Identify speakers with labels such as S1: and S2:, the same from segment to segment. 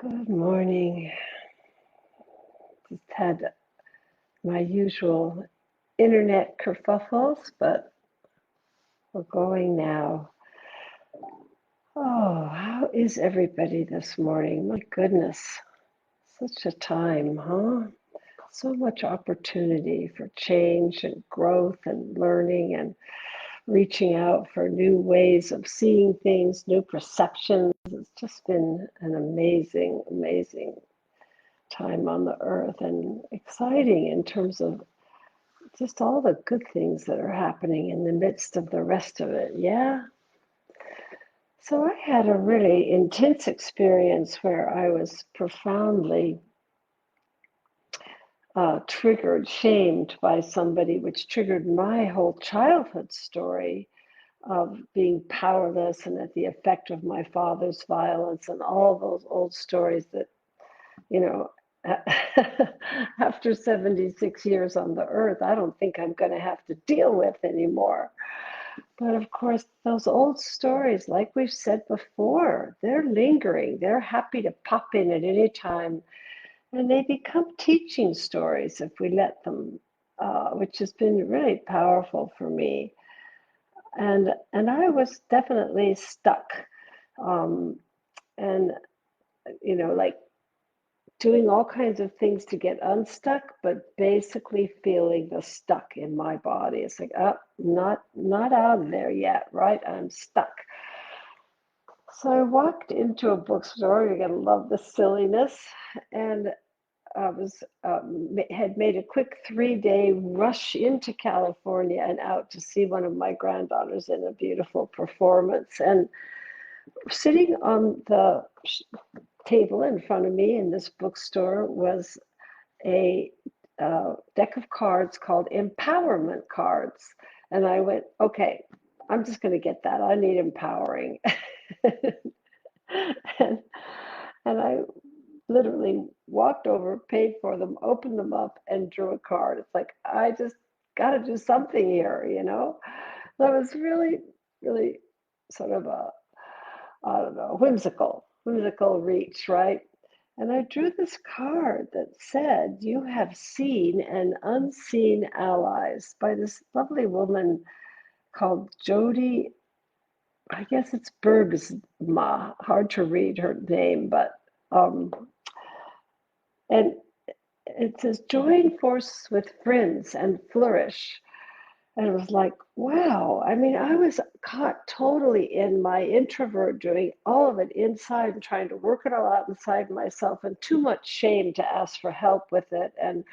S1: Good morning. Just had my usual internet kerfuffles, but we're going now. Oh, how is everybody this morning? My goodness, such a time, huh? So much opportunity for change and growth and learning and reaching out for new ways of seeing things, new perceptions. It's just been an amazing, amazing time on the earth and exciting in terms of just all the good things that are happening in the midst of the rest of it. Yeah. So I had a really intense experience where I was profoundly triggered, shamed by somebody, which triggered my whole childhood story of being powerless and at the effect of my father's violence and all those old stories that, you know, after 76 years on the earth, I don't think I'm going to have to deal with anymore. But of course, those old stories, like we've said before, they're lingering. They're happy to pop in at any time, and they become teaching stories if we let them, which has been really powerful for me. And I was definitely stuck, um, and like doing all kinds of things to get unstuck, but basically feeling the stuck in my body. It's like, oh, not out of there yet, right? I'm stuck. So I walked into a bookstore. You're gonna love the silliness, and I was had made a quick 3-day rush into California and out to see one of my granddaughters in a beautiful performance. And sitting on the table in front of me in this bookstore was a deck of cards called empowerment cards. And I went, okay, I'm just going to get that. I need empowering. and, and I literally walked over, paid for them, opened them up, and drew a card. It's like, I just got to do something here. That was really, really sort of I don't know, whimsical reach, right? And I drew this card that said, "You have seen and unseen allies," by this lovely woman called Jody. I guess it's Bergsma. Hard to read her name, but um, and it says, "Join forces with friends and flourish." And it was like, wow. I mean, I was caught totally in my introvert doing all of it inside and trying to work it all out inside myself, and too much shame to ask for help with it, and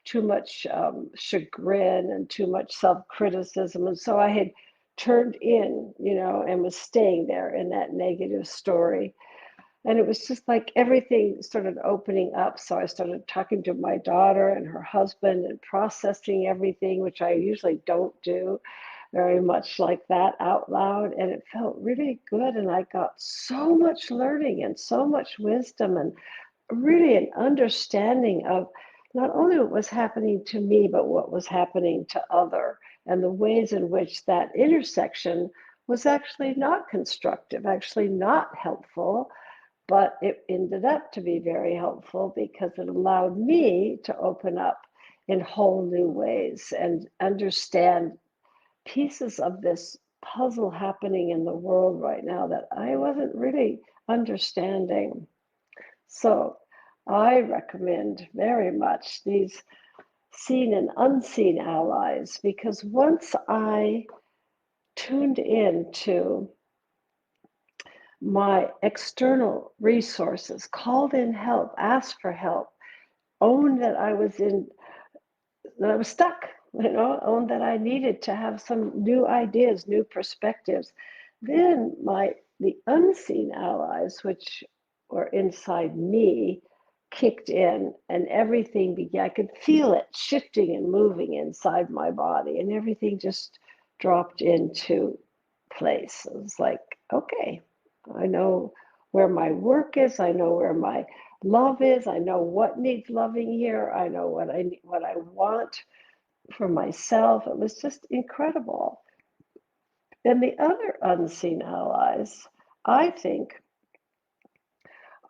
S1: too much chagrin and too much self-criticism. And so I had turned in, and was staying there in that negative story. And it was just like everything started opening up. So I started talking to my daughter and her husband and processing everything, which I usually don't do very much like that out loud. And it felt really good. And I got so much learning and so much wisdom and really an understanding of not only what was happening to me, but what was happening to other, and the ways in which that intersection was actually not constructive, actually not helpful, but it ended up to be very helpful because it allowed me to open up in whole new ways and understand pieces of this puzzle happening in the world right now that I wasn't really understanding. So I recommend very much these seen and unseen allies, because once I tuned into my external resources, called in help, asked for help, owned that I was stuck, owned that I needed to have some new ideas, new perspectives. Then the unseen allies, which were inside me, kicked in, and everything began. I could feel it shifting and moving inside my body, and everything just dropped into place. It was like, okay, I know where my work is. I know where my love is. I know what needs loving here. I know what I want for myself. It was just incredible. And the other unseen allies, I think,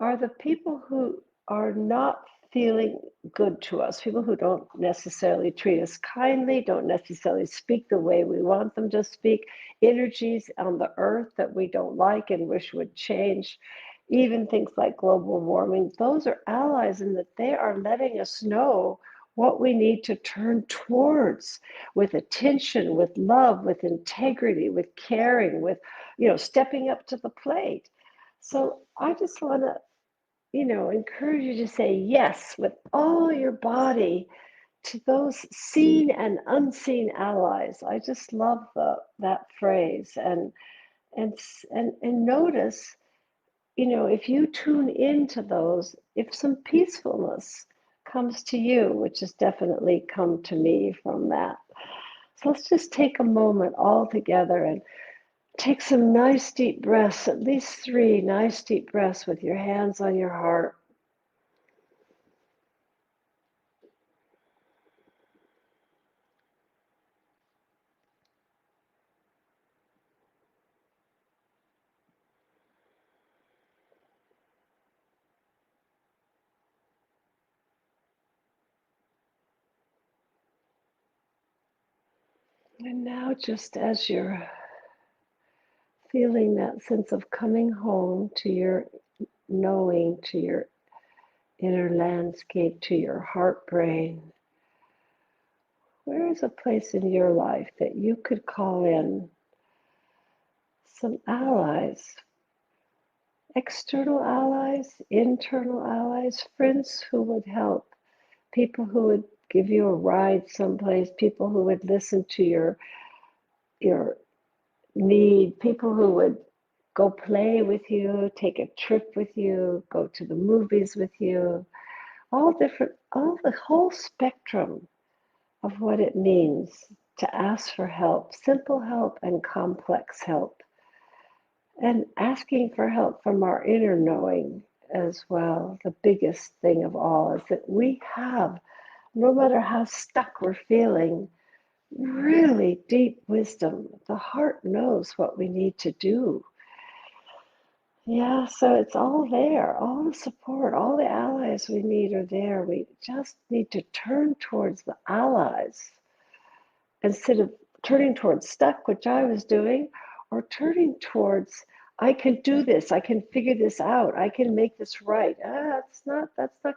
S1: are the people who are not feeling good to us, people who don't necessarily treat us kindly, don't necessarily speak the way we want them to speak, energies on the earth that we don't like and wish would change, even things like global warming. Those are allies in that they are letting us know what we need to turn towards with attention, with love, with integrity, with caring, with, stepping up to the plate. So I just want to, encourage you to say yes with all your body to those seen and unseen allies. I just love that phrase, and notice, if you tune into those, if some peacefulness comes to you, which has definitely come to me from that. So let's just take a moment all together and take some nice deep breaths, at least 3 nice deep breaths with your hands on your heart. And now, just as you're feeling that sense of coming home to your knowing, to your inner landscape, to your heart brain, where is a place in your life that you could call in some allies, external allies, internal allies, friends who would help, people who would give you a ride someplace, people who would listen to your need, people who would go play with you, take a trip with you, go to the movies with you, all the whole spectrum of what it means to ask for help, simple help and complex help. And asking for help from our inner knowing as well. The biggest thing of all is that we have, no matter how stuck we're feeling, really deep wisdom. The heart knows what we need to do. Yeah, so it's all there, all the support, all the allies we need are there. We just need to turn towards the allies instead of turning towards stuck, which I was doing, or turning towards, I can do this, I can figure this out, I can make this right. That's not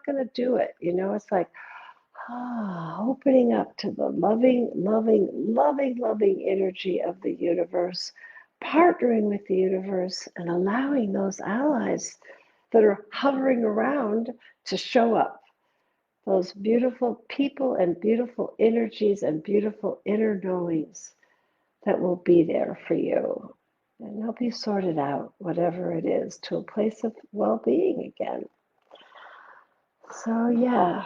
S1: going to do it. It's like, opening up to the loving, loving, loving, loving energy of the universe, partnering with the universe, and allowing those allies that are hovering around to show up. Those beautiful people and beautiful energies and beautiful inner knowings that will be there for you. And help you sort it out, whatever it is, to a place of well being again. So, yeah,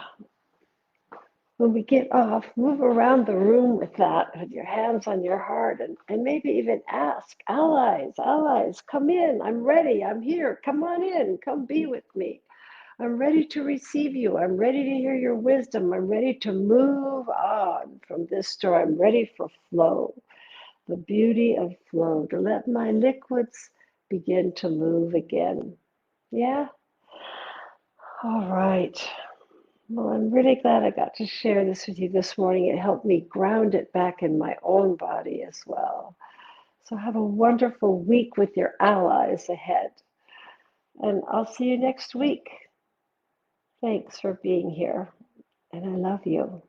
S1: when we get off, move around the room with that, with your hands on your heart, and maybe even ask, allies, come in. I'm ready. I'm here. Come on in. Come be with me. I'm ready to receive you. I'm ready to hear your wisdom. I'm ready to move on from this story. I'm ready for flow, the beauty of flow, to let my liquids begin to move again. Yeah? All right. Well, I'm really glad I got to share this with you this morning. It helped me ground it back in my own body as well. So have a wonderful week with your allies ahead. And I'll see you next week. Thanks for being here. And I love you.